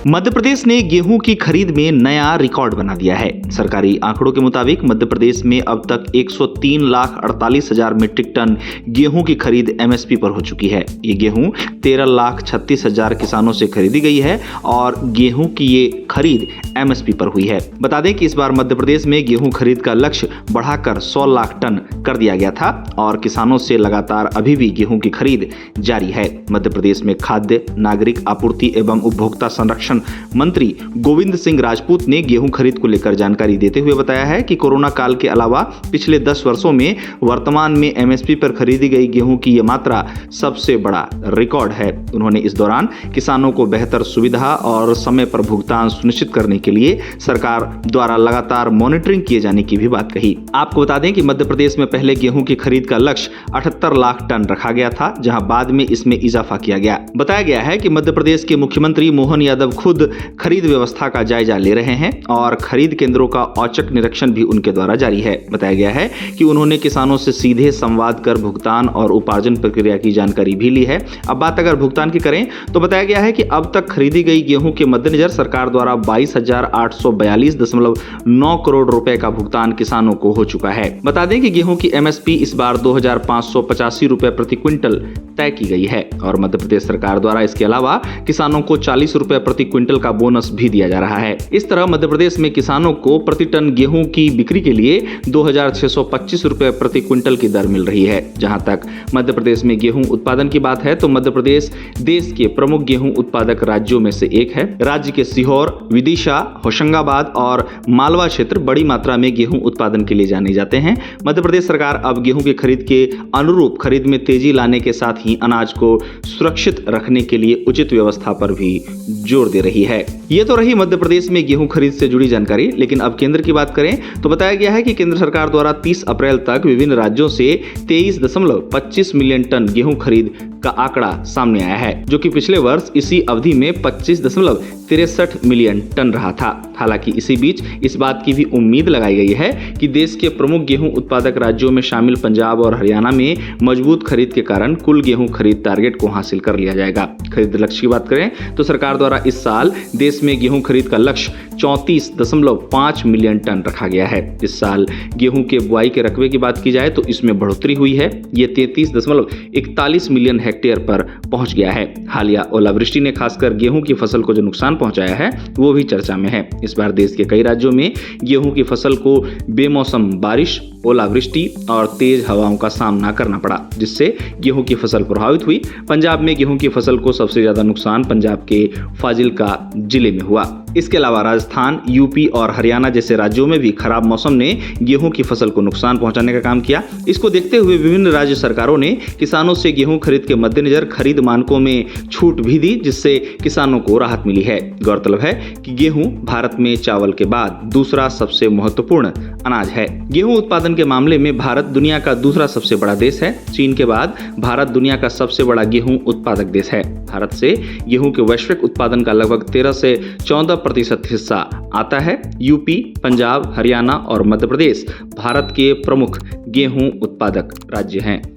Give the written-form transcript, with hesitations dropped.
मध्य प्रदेश ने गेहूं की खरीद में नया रिकॉर्ड बना दिया है। सरकारी आंकड़ों के मुताबिक मध्य प्रदेश में अब तक 103,48,000 मीट्रिक टन गेहूं की खरीद एमएसपी पर हो चुकी है। ये गेहूं 13,36,000 किसानों से खरीदी गई है और गेहूं की ये खरीद एमएसपी पर हुई है। बता दें कि इस बार मध्य प्रदेश में गेहूं खरीद का लक्ष्य बढ़ाकर 100 लाख टन कर दिया गया था और किसानों से लगातार अभी भी गेहूं की खरीद जारी है। मध्य प्रदेश में खाद्य, नागरिक आपूर्ति एवं उपभोक्ता संरक्षण मंत्री गोविंद सिंह राजपूत ने गेहूं खरीद को लेकर जानकारी देते हुए बताया है कि कोरोना काल के अलावा पिछले 10 वर्षों में वर्तमान में एमएसपी पर खरीदी गई गेहूं की यह मात्रा सबसे बड़ा रिकॉर्ड है। उन्होंने इस दौरान किसानों को बेहतर सुविधा और समय पर भुगतान सुनिश्चित करने के लिए सरकार द्वारा लगातार मॉनिटरिंग किए जाने की भी बात कही। आपको बता दें कि मध्य प्रदेश में पहले गेहूं की खरीद का लक्ष्य 78 लाख टन रखा गया था, जहां बाद में इसमें इजाफा किया गया। बताया गया है कि मध्य प्रदेश के मुख्यमंत्री मोहन यादव खुद खरीद व्यवस्था का जायजा ले रहे हैं और खरीद केंद्रों का औचक निरीक्षण भी उनके द्वारा जारी है। बताया गया है कि उन्होंने किसानों से सीधे संवाद कर भुगतान और उपार्जन प्रक्रिया की जानकारी भी ली है। अब बात अगर भुगतान की करें तो बताया गया है कि अब तक खरीदी गई गेहूं के मद्देनजर सरकार द्वारा 22,842.9 करोड़ रुपए का भुगतान किसानों को हो चुका है। बता दें कि गेहूं की एमएसपी इस बार 2,585 रुपए प्रति क्विंटल तय की गई है और मध्य प्रदेश सरकार द्वारा इसके अलावा किसानों को 40 रुपए प्रति क्विंटल का बोनस भी दिया जा रहा है। इस तरह मध्य प्रदेश में किसानों को प्रति टन गेहूं की बिक्री के लिए 2,625 रुपए प्रति क्विंटल की दर मिल रही है। जहां तक मध्य प्रदेश में गेहूं उत्पादन की बात है तो मध्य प्रदेश देश के प्रमुख गेहूं उत्पादक राज्यों में से एक है। राज्य के सीहोर, विदिशा, होशंगाबाद और मालवा क्षेत्र बड़ी मात्रा में गेहूं उत्पादन के लिए जाने जाते हैं। मध्य प्रदेश सरकार अब गेहूं की खरीद के अनुरूप खरीद में तेजी लाने के साथ ही अनाज को सुरक्षित रखने के लिए उचित व्यवस्था पर भी जोर दे रही है। ये तो रही मध्य प्रदेश में गेहूं खरीद से जुड़ी जानकारी, लेकिन अब केंद्र की बात करें तो बताया गया है कि केंद्र सरकार द्वारा 30 अप्रैल तक विभिन्न राज्यों से 23.25 मिलियन टन गेहूं खरीद का आंकड़ा सामने आया है, जो कि पिछले वर्ष इसी अवधि में 25.63 मिलियन टन रहा था। हालांकि इसी बीच इस बात की भी उम्मीद लगाई गई है कि देश के प्रमुख गेहूं उत्पादक राज्यों में शामिल पंजाब और हरियाणा में मजबूत खरीद के कारण कुल गेहूं खरीद टारगेट को हासिल कर लिया जाएगा। खरीद लक्ष्य की बात करें तो सरकार द्वारा इस साल देश में गेहूं खरीद का लक्ष्य 34.5 मिलियन टन रखा गया है। इस साल गेहूं के बुआई के रकबे की बात की जाए तो इसमें बढ़ोतरी हुई है। ये 33.41 मिलियन हेक्टेयर पर पहुंच गया है। हालिया ओलावृष्टि ने खासकर गेहूं की फसल को जो नुकसान पहुंचाया है वो भी चर्चा में है। इस बार देश के कई राज्यों में गेहूं की फसल को बेमौसम बारिश, ओलावृष्टि और तेज हवाओं का सामना करना पड़ा, जिससे गेहूं की फसल प्रभावित हुई। पंजाब में गेहूं की फसल को सबसे ज्यादा नुकसान पंजाब के फाजिल्का जिले में हुआ। इसके अलावा राजस्थान, यूपी और हरियाणा जैसे राज्यों में भी खराब मौसम ने गेहूं की फसल को नुकसान पहुंचाने का काम किया। इसको देखते हुए विभिन्न राज्य सरकारों ने किसानों से गेहूं खरीद के मद्देनजर खरीद मानकों में छूट भी दी, जिससे किसानों को राहत मिली है। गौरतलब है कि गेहूं भारत में चावल के बाद दूसरा सबसे महत्वपूर्ण अनाज है। गेहूं उत्पादन के मामले में भारत दुनिया का दूसरा सबसे बड़ा देश है। चीन के बाद भारत दुनिया का सबसे बड़ा गेहूं उत्पादक देश है। भारत से गेहूं के वैश्विक उत्पादन का लगभग 13 से 14% हिस्सा आता है। यूपी, पंजाब, हरियाणा और मध्य प्रदेश भारत के प्रमुख गेहूं उत्पादक राज्य हैं।